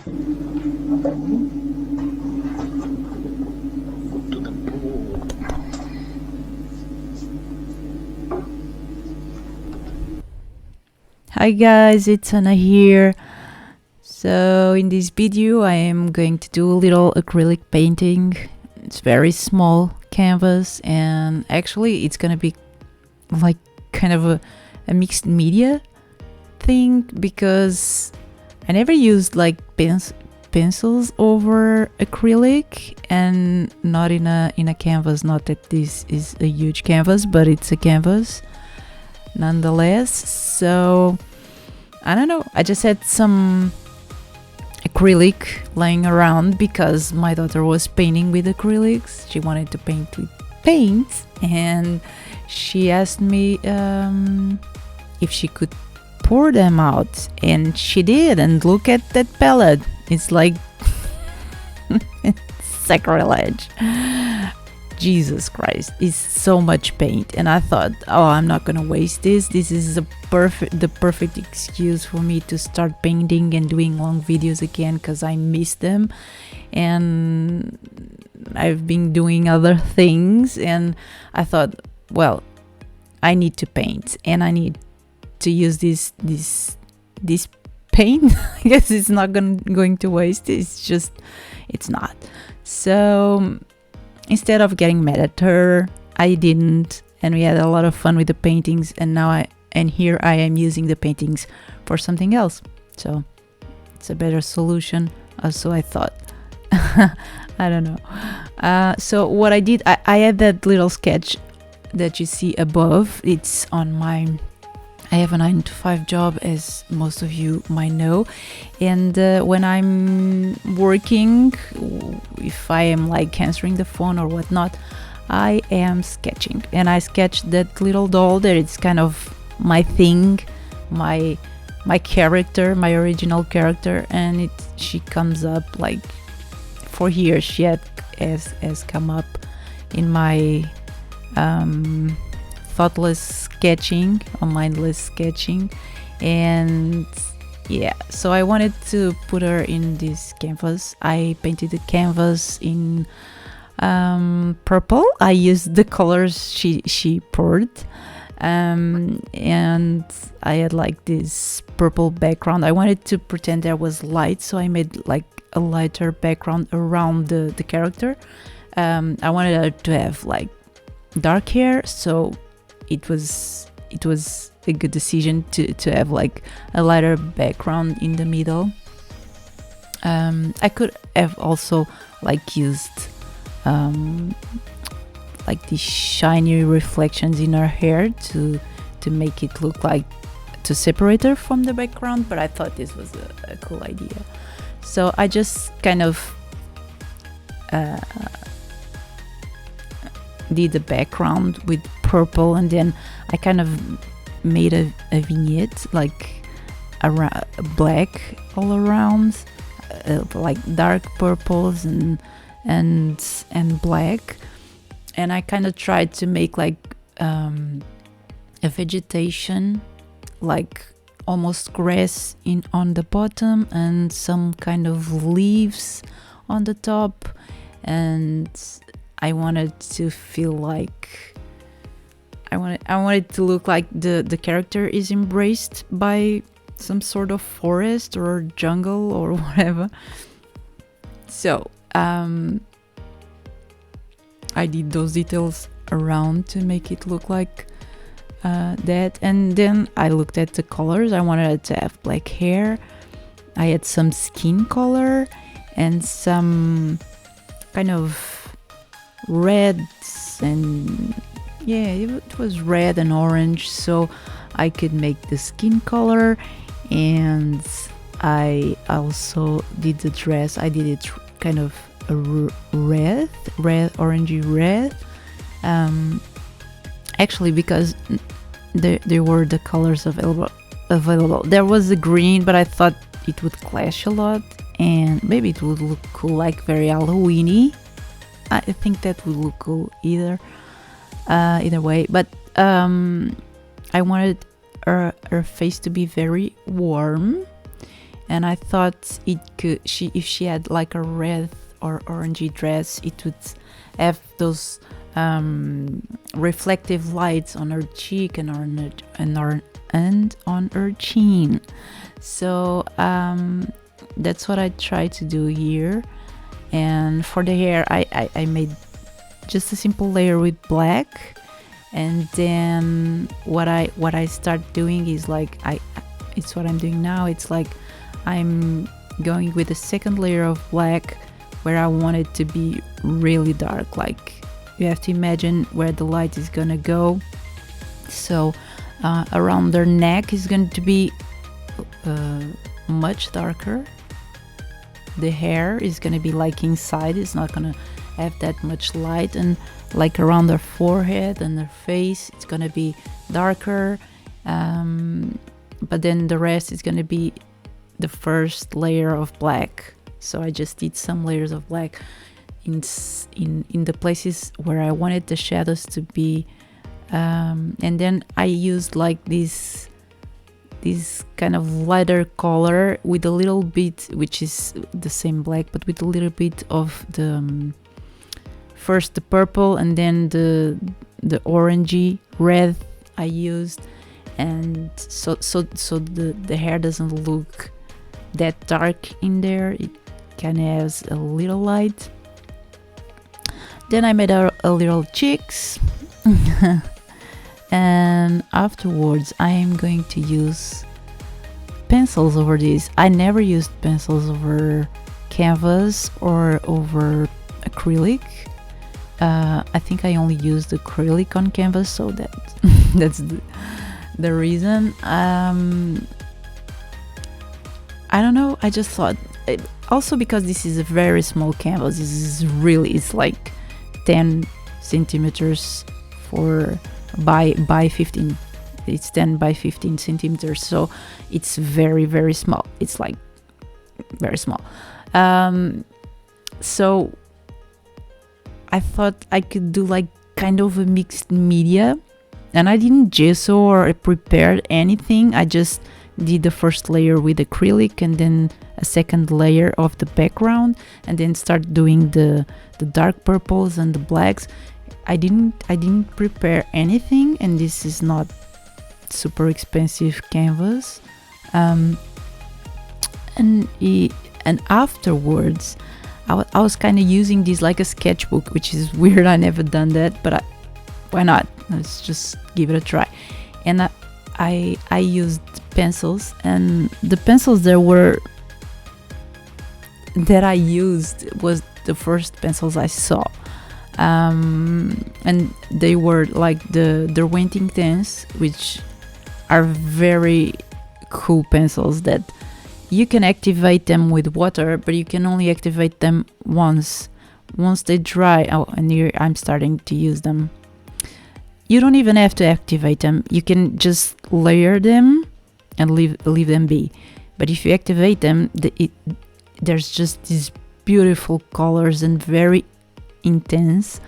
Hi guys, it's Anna here. So in this video I am going to do a little acrylic painting. It's very small canvas, and actually it's gonna be like kind of a mixed media thing, because I never used like pencils over acrylic, and not in a canvas. Not that this is a huge canvas, but it's a canvas nonetheless. So I don't know, I just had some acrylic lying around because my daughter was painting with acrylics. She wanted to paint with paints, and she asked me if she could pour them out, and she did. And look at that palette, it's like sacrilege. Jesus Christ, it's so much paint. And I thought, oh, I'm not gonna waste this. This is the perfect excuse for me to start painting and doing long videos again, because I miss them, and I've been doing other things. And I thought, well, I need to paint, and I need to use this paint. I guess it's not going to waste. It's not. So instead of getting mad at her, I didn't, and we had a lot of fun with the paintings. And here I am using the paintings for something else. So it's a better solution, so I thought. I don't know. So what I did, I had that little sketch that you see above. It's on my, I have a 9-to-5 job, as most of you might know, and when I'm working, if I am like answering the phone or whatnot, I am sketching. And I sketched that little doll that it's kind of my thing, my character, my original character, and she comes up like for here. She has come up in my thoughtless sketching or mindless sketching. And yeah, so I wanted to put her in this canvas. I painted the canvas in purple. I used the colors she poured, and I had like this purple background. I wanted to pretend there was light, so I made like a lighter background around the character. I wanted her to have like dark hair, so it was a good decision to have like a lighter background in the middle. I could have also like used like these shiny reflections in her hair to make it look like, to separate her from the background, but I thought this was a cool idea. So I just kind of did the background with purple, and then I kind of made a vignette like black all around, like dark purples and black. And I kind of tried to make like a vegetation, like almost grass on the bottom, and some kind of leaves on the top. And I wanted to feel like I wanted to look like the character is embraced by some sort of forest or jungle or whatever. So I did those details around to make it look like that. And then I looked at the colors. I wanted it to have black hair. I had some skin color and some kind of reds, and yeah, it was red and orange, so I could make the skin color. And I also did the dress. I did it kind of a red, orangey red, actually, because there were the colors available. There was the green, but I thought it would clash a lot, and maybe it would look cool, like very Halloween-y. I think that would look cool either way. But I wanted her face to be very warm, and I thought it could, if she had like a red or orangey dress, it would have those reflective lights on her cheek and on her chin. So that's what I tried to do here. And for the hair, I made just a simple layer with black, and then what I start doing is like it's what I'm doing now. It's like I'm going with a second layer of black where I want it to be really dark. Like you have to imagine where the light is gonna go. So around their neck is going to be much darker. The hair is gonna be like inside, it's not gonna have that much light, and like around their forehead and their face it's gonna be darker, but then the rest is gonna be the first layer of black. So I just did some layers of black in the places where I wanted the shadows to be, and then I used like this kind of lighter color with a little bit, which is the same black, but with a little bit of the first the purple and then the orangey red I used, and so the hair doesn't look that dark in there. It kind of has a little light. Then I made a little cheeks. And afterwards I am going to use pencils over this. I never used pencils over canvas or over acrylic. I think I only used acrylic on canvas, so that's the reason. I don't know, I just thought also because this is a very small canvas. This is really, it's like 10 centimeters by 15. It's 10 by 15 centimeters, so it's very small. It's like very small. So I thought I could do like kind of a mixed media, and I didn't gesso or prepared anything. I just did the first layer with acrylic and then a second layer of the background, and then start doing the dark purples and the blacks. I didn't prepare anything, and this is not super expensive canvas. And afterwards I was kind of using this like a sketchbook, which is weird. I never done that, but why not? Let's just give it a try. And I used pencils, and the pencils that I used was the first pencils I saw, and they were like the inktense, which are very cool pencils that you can activate them with water, but you can only activate them once they dry. Oh, and here I'm starting to use them. You don't even have to activate them. You can just layer them and leave them be. But if you activate them, there's just these beautiful colors and very intense.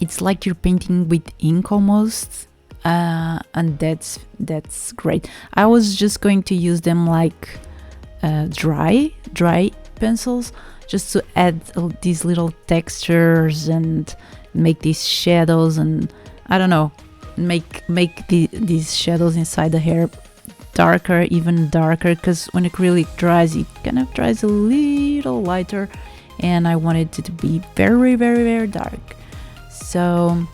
It's like you're painting with ink almost, and that's great. I was just going to use them like dry pencils, just to add these little textures and make these shadows, and I don't know, make these shadows inside the hair darker, even darker, because when acrylic dries, it kind of dries a little lighter, and I wanted it to be very dark. So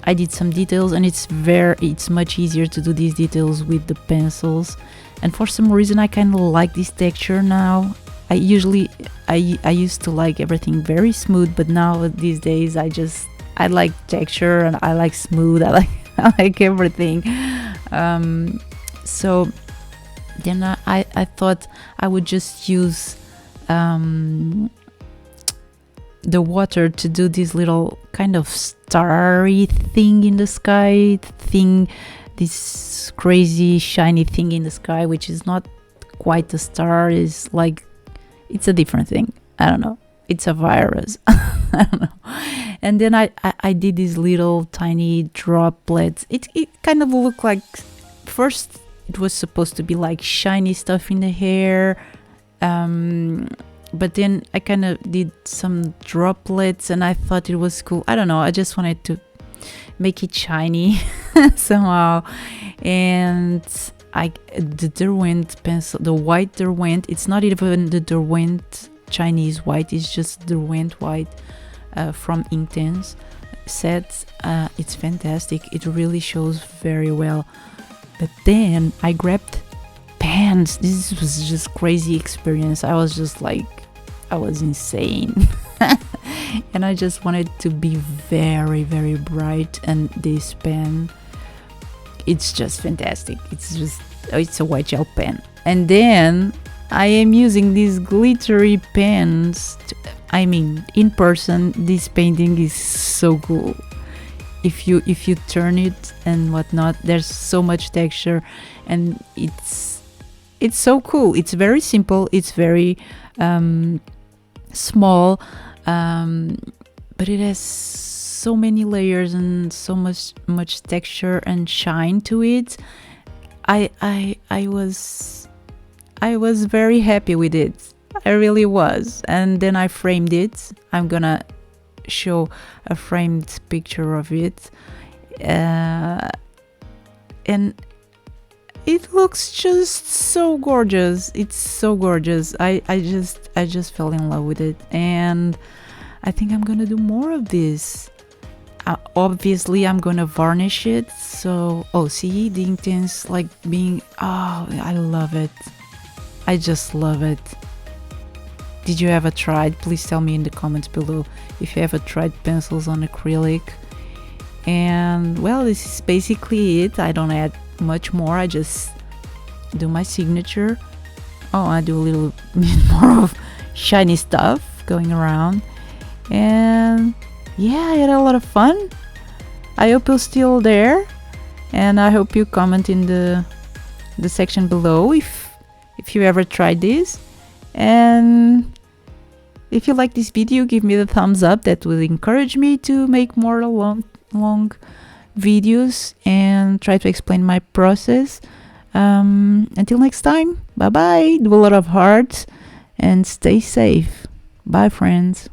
I did some details, and it's much easier to do these details with the pencils. And for some reason I kind of like this texture now. I used to like everything very smooth, but now these days I like texture, and I like smooth. I like everything. So then I thought I would just use the water to do this little kind of starry thing in the sky thing, this crazy shiny thing in the sky, which is not quite a star. Is like, it's a different thing. I don't know, it's a virus. I don't know. And then I did these little tiny droplets. It kind of looked like, first it was supposed to be like shiny stuff in the hair, but then I kind of did some droplets and I thought it was cool. I don't know, I just wanted to make it shiny somehow. And the Derwent pencil, the white Derwent, it's not even the Derwent Chinese white, it's just Derwent white from Inktense sets. It's fantastic, it really shows very well. But then I grabbed pens. This was just crazy experience. I was just like, I was insane. And I just wanted to be very, very bright, and this pen, it's just fantastic. It's a white gel pen. And then I am using these glittery pens. In person, this painting is so cool. If you turn it and whatnot, there's so much texture, and it's so cool. It's very simple. It's very small, but it has so many layers and so much texture and shine to it. I was very happy with it. I really was. And then I framed it. I'm gonna show a framed picture of it, and it looks just so gorgeous. It's so gorgeous. I just fell in love with it, and I think I'm gonna do more of this. Obviously I'm gonna varnish it. So see the Inktense like being, I love it. I just love it. Did you ever try? Please tell me in the comments below if you ever tried pencils on acrylic. And well, this is basically it. I don't add much more. I just do my signature. I do a little bit more of shiny stuff going around. And yeah, I had a lot of fun. I hope you're still there, and I hope you comment in the section below if you ever tried this. And if you like this video, give me the thumbs up. That will encourage me to make more long videos and try to explain my process. Until next time, bye bye. Do a lot of hearts and stay safe. Bye, friends.